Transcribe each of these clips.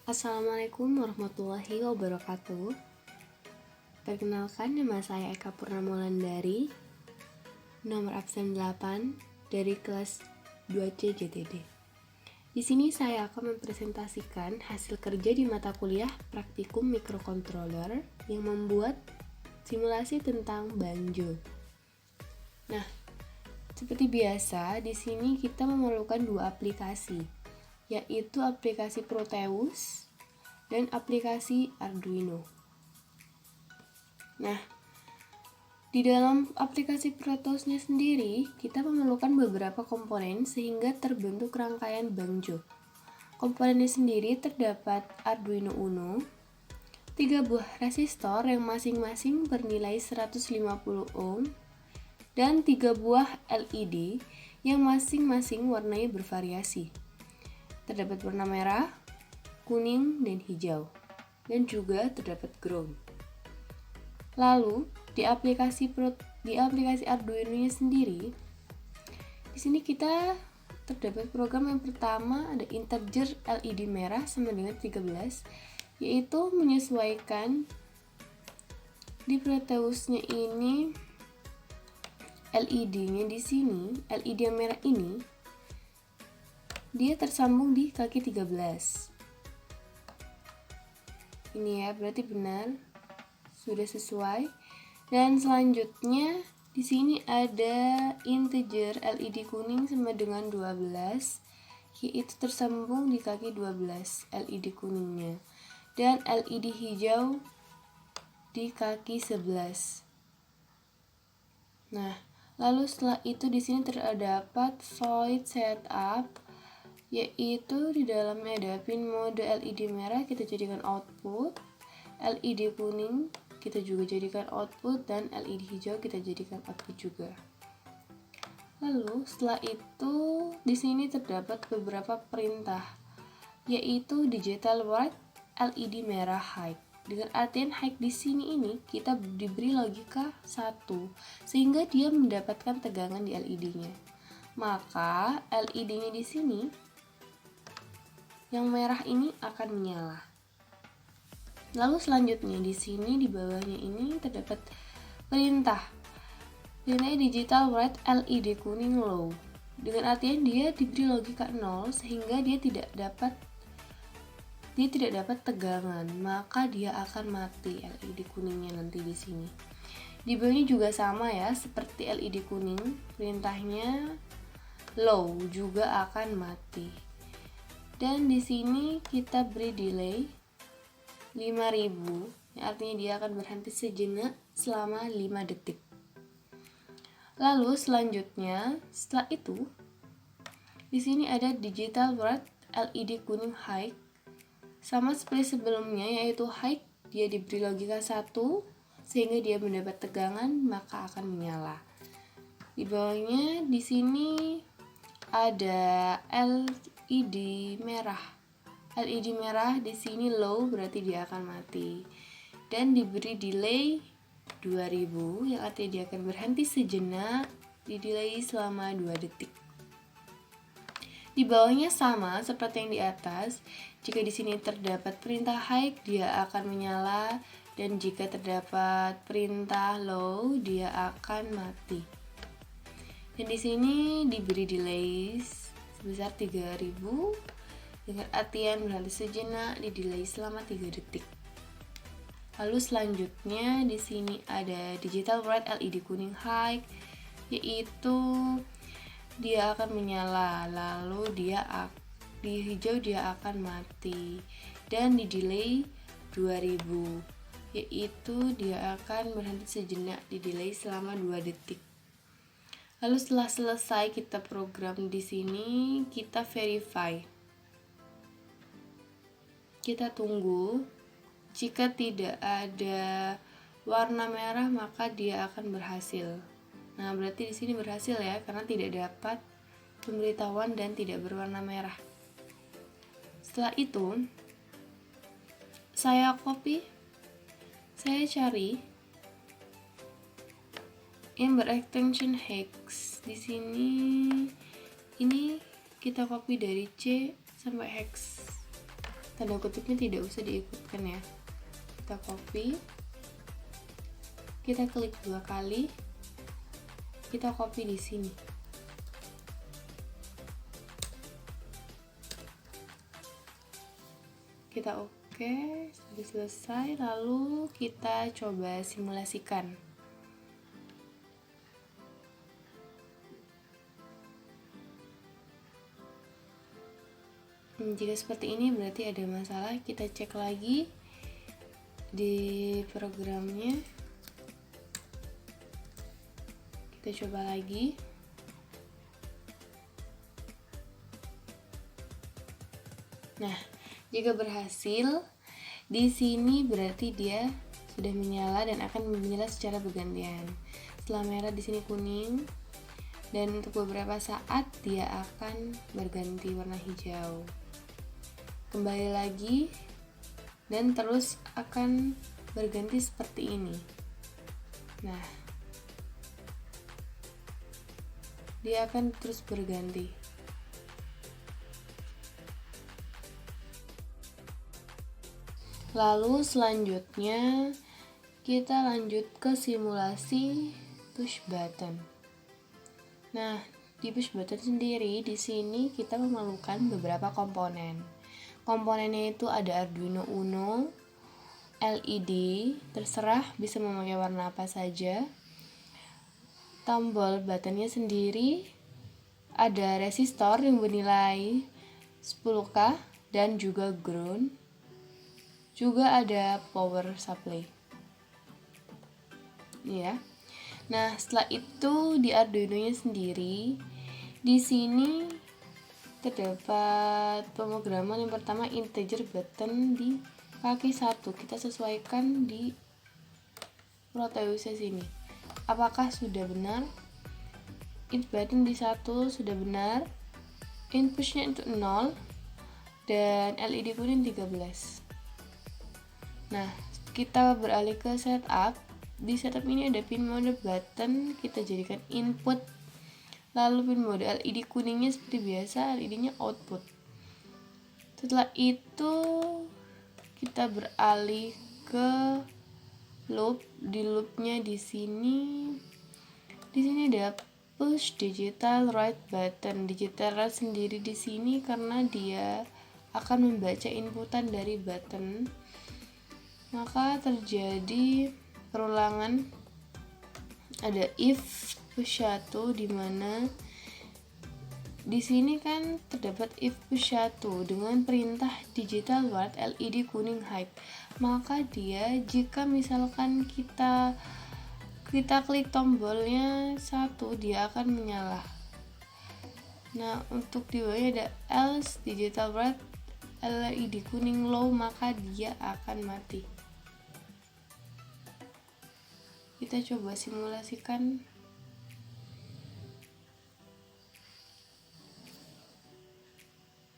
Assalamualaikum warahmatullahi wabarakatuh. Perkenalkan, nama saya Eka Purnamaulandari, nomor absen 8 dari kelas 2C JTD. Di sini saya akan mempresentasikan hasil kerja di mata kuliah praktikum microcontroller yang membuat simulasi tentang banjo. Nah, seperti biasa, di sini kita memerlukan dua aplikasi, yaitu aplikasi Proteus dan aplikasi Arduino. Nah, di dalam aplikasi Proteusnya sendiri, kita memerlukan beberapa komponen sehingga terbentuk rangkaian banjo. Komponennya sendiri terdapat Arduino Uno, 3 buah resistor yang masing-masing bernilai 150 ohm, dan 3 buah LED yang masing-masing warnanya bervariasi. Terdapat warna merah, kuning, dan hijau, dan juga terdapat ground. Lalu di aplikasi Arduino-nya sendiri, di sini kita terdapat program yang pertama ada integer LED merah sama dengan 13, yaitu menyesuaikan di Proteusnya ini LED-nya di sini, LED yang merah ini dia tersambung di kaki 13. Ini ya, berarti benar, sudah sesuai. Dan selanjutnya di sini ada integer LED kuning sama dengan 12, yaitu tersambung di kaki 12 LED kuningnya, dan LED hijau di kaki 11. Nah, lalu setelah itu di sini terdapat void setup, yaitu di dalamnya ada pin mode LED merah kita jadikan output, LED kuning kita juga jadikan output, dan LED hijau kita jadikan output juga. Lalu setelah itu di sini terdapat beberapa perintah, yaitu digital white LED merah high. Dengan artian high di sini ini kita diberi logika 1 sehingga dia mendapatkan tegangan di LED-nya. Maka LED-nya di sini yang merah ini akan menyala. Lalu selanjutnya di sini di bawahnya ini terdapat perintah. Perintahnya digital white LED kuning low. Dengan artian dia diberi logika 0 sehingga dia tidak dapat tegangan, maka dia akan mati LED kuningnya nanti di sini. Di bawahnya juga sama ya, seperti LED kuning, perintahnya low juga akan mati. Dan di sini kita beri delay 5000, yang artinya dia akan berhenti sejenak selama 5 detik. Lalu selanjutnya, setelah itu di sini ada digital white LED kuning high. Sama seperti sebelumnya, yaitu high dia diberi logika 1 sehingga dia mendapat tegangan maka akan menyala. Di bawahnya di sini ada LED merah. LED merah di sini low berarti dia akan mati. Dan diberi delay 2000 yang artinya dia akan berhenti sejenak, di delay selama 2 detik. Di bawahnya sama seperti yang di atas. Jika di sini terdapat perintah high, dia akan menyala, dan jika terdapat perintah low, dia akan mati. Dan di sini diberi delay sebesar 3000 dengan artian berhenti sejenak, di delay selama 3 detik. Lalu selanjutnya di sini ada digital white LED kuning high, yaitu dia akan menyala, lalu di hijau dia akan mati, dan di delay 2000, yaitu dia akan berhenti sejenak, di delay selama 2 detik. Lalu setelah selesai kita program di sini, kita verify. Kita tunggu. Jika tidak ada warna merah maka dia akan berhasil. Nah, berarti di sini berhasil ya, karena tidak dapat pemberitahuan dan tidak berwarna merah. Setelah itu, saya cari Ember Extension Hex. Di sini ini kita copy dari C sampai Hex. tanda kutipnya tidak usah diikutkan ya. Kita copy, kita klik 2 kali, kita copy di sini. Kita oke, sudah selesai. Lalu kita coba simulasikan. Jika seperti ini berarti ada masalah. Kita cek lagi di programnya. Kita coba lagi. Nah, jika berhasil, di sini berarti dia sudah menyala dan akan menyala secara bergantian. Setelah merah di sini kuning, dan untuk beberapa saat dia akan berganti warna hijau. Kembali lagi dan terus akan berganti seperti ini. Nah, dia akan terus berganti. Lalu selanjutnya kita lanjut ke simulasi push button. Nah, di push button sendiri di sini kita memerlukan beberapa komponen. Komponennya itu ada Arduino Uno, LED, terserah bisa memakai warna apa saja. Tombol buttonnya sendiri ada resistor yang bernilai 10K dan juga ground. Juga ada power supply. Ya. Nah, setelah itu di Arduino-nya sendiri di sini terdapat pemrograman yang pertama integer button di kaki 1. Kita sesuaikan di Proteusnya sini. Apakah sudah benar? Int button di 1 sudah benar. Int pushnya itu 0 dan LED kuning 13. Nah, kita beralih ke setup. Di setup ini ada pin mode button, kita jadikan input. Lalu pin mode LED kuningnya seperti biasa, LED-nya output. Setelah itu kita beralih ke loop. Di loopnya di sini ada push digital write button. Digital write sendiri di sini karena dia akan membaca inputan dari button. Maka terjadi perulangan. Ada if push 1 di mana di sini kan terdapat if push 1 dengan perintah digital write LED kuning hide. Maka dia jika misalkan kita klik tombolnya 1, dia akan menyala. Nah, untuk di bawahnya ada else digital write LED kuning low, maka dia akan mati. Kita coba simulasikan.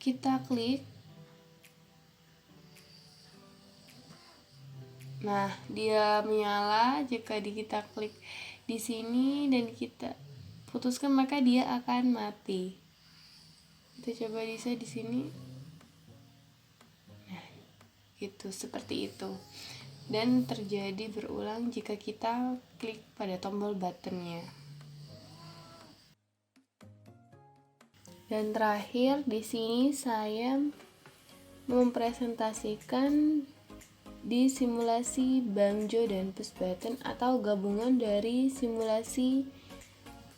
Kita klik. Nah, dia menyala jika kita klik di sini dan kita putuskan, maka dia akan mati. Kita coba bisa di sini. Nah, itu seperti itu. Dan terjadi berulang jika kita klik pada tombol buttonnya. Dan terakhir di sini saya mempresentasikan di simulasi banjo dan push button atau gabungan dari simulasi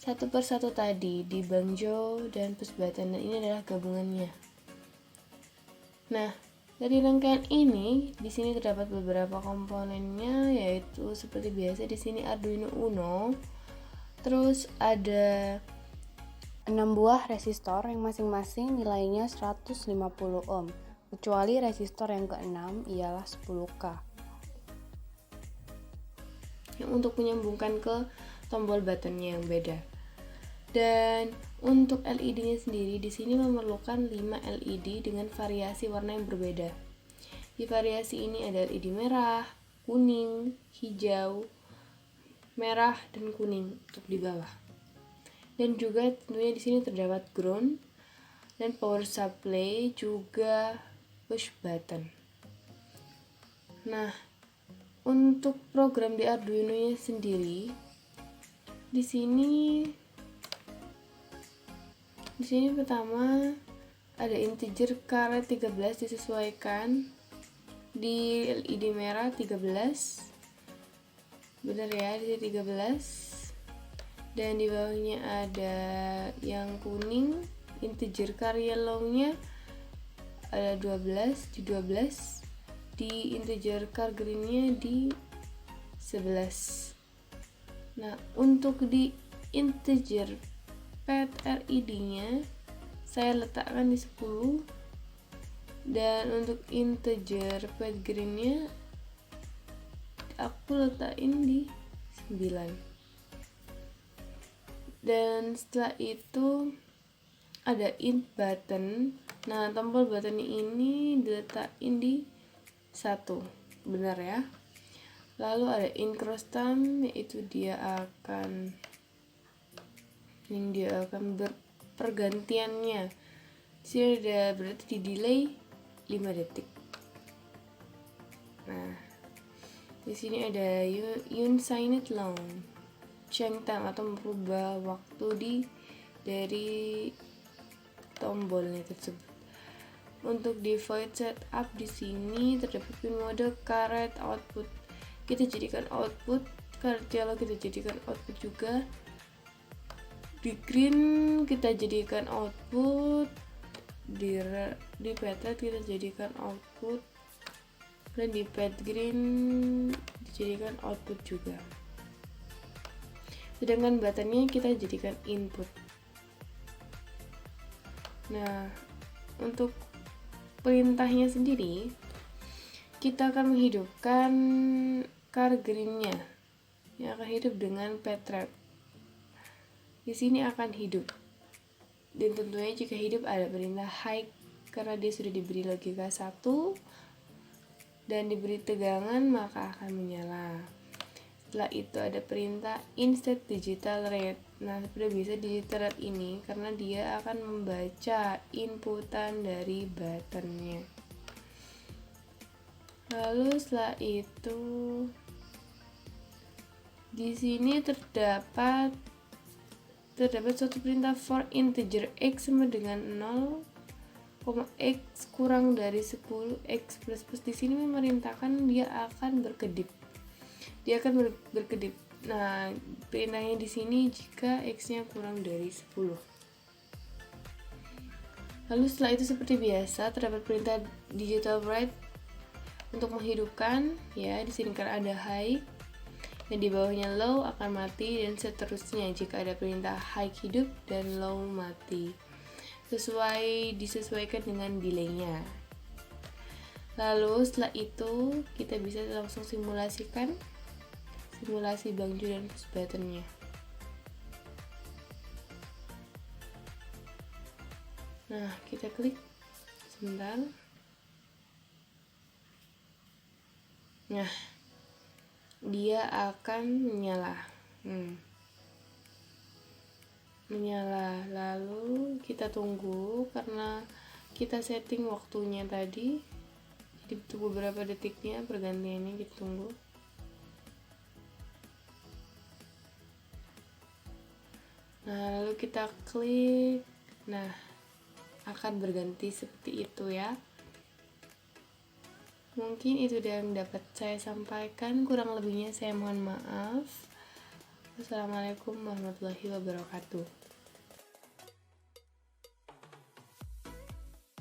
satu persatu tadi di banjo dan push button, dan ini adalah gabungannya. Nah, dari rangkaian ini di sini terdapat beberapa komponennya, yaitu seperti biasa di sini Arduino Uno. Terus ada 6 buah resistor yang masing-masing nilainya 150 ohm, kecuali resistor yang ke-6 ialah 10K. Yang untuk menyambungkan ke tombol buttonnya yang beda. Dan untuk LED-nya sendiri di sini memerlukan 5 LED dengan variasi warna yang berbeda. Di variasi ini ada LED merah, kuning, hijau, merah dan kuning untuk di bawah. Dan juga tentunya di sini terdapat ground dan power supply juga push button. Nah, untuk program di Arduino-nya sendiri, di sini pertama ada integer karet 13 disesuaikan di LED merah 13. Benar ya, di 13. Dan di bawahnya ada yang kuning, integer car yellow-nya ada 12 di 12. Di integer car green-nya di 11. Nah, untuk di integer pad LED-nya saya letakkan di 10. Dan untuk integer pad green-nya aku letakin di 9. Dan setelah itu ada int button. Nah, tombol button ini diletakin di 1. Benar ya. Lalu ada int cross time, yaitu dia akan pergantiannya. Sini ada berarti di delay 5 detik. Nah, di sini ada unsigned long change time atau merubah waktu dari tombolnya tersebut. Untuk di void setup di sini terdapat pin mode karet output. Kita jadikan output, karet yellow kita jadikan output juga. Di green kita jadikan output, di pad red kita jadikan output, dan di pad green dijadikan output juga. Sedangkan buttonnya kita jadikan input. Nah, untuk perintahnya sendiri, kita akan menghidupkan car green-nya yang akan hidup dengan pad red. Di sini akan hidup. Dan tentunya jika hidup ada perintah high karena dia sudah diberi logika 1 dan diberi tegangan maka akan menyala. Setelah itu ada perintah inset digital read. Nah, sudah bisa digital read ini karena dia akan membaca inputan dari buttonnya. Lalu setelah itu di sini terdapat suatu perintah for integer x sama dengan 0, x kurang dari 10 x plus plus. Di sini memerintahkan dia akan berkedip. Nah, perintahnya di sini jika x-nya kurang dari 10. Lalu setelah itu seperti biasa terdapat perintah digital write untuk menghidupkan, ya. Di sini kan ada high dan di bawahnya low akan mati dan seterusnya jika ada perintah high hidup dan low mati. Disesuaikan dengan delaynya. Lalu setelah itu kita bisa langsung simulasi bangju dan push buttonnya. Nah, kita klik sebentar. Nah, dia akan menyala. Lalu kita tunggu karena kita setting waktunya tadi. Jadi tunggu beberapa detiknya pergantiannya, kita tunggu. Nah, lalu kita klik. Nah, akan berganti seperti itu ya. Mungkin itu yang dapat saya sampaikan, kurang lebihnya saya mohon maaf. Wassalamualaikum warahmatullahi wabarakatuh.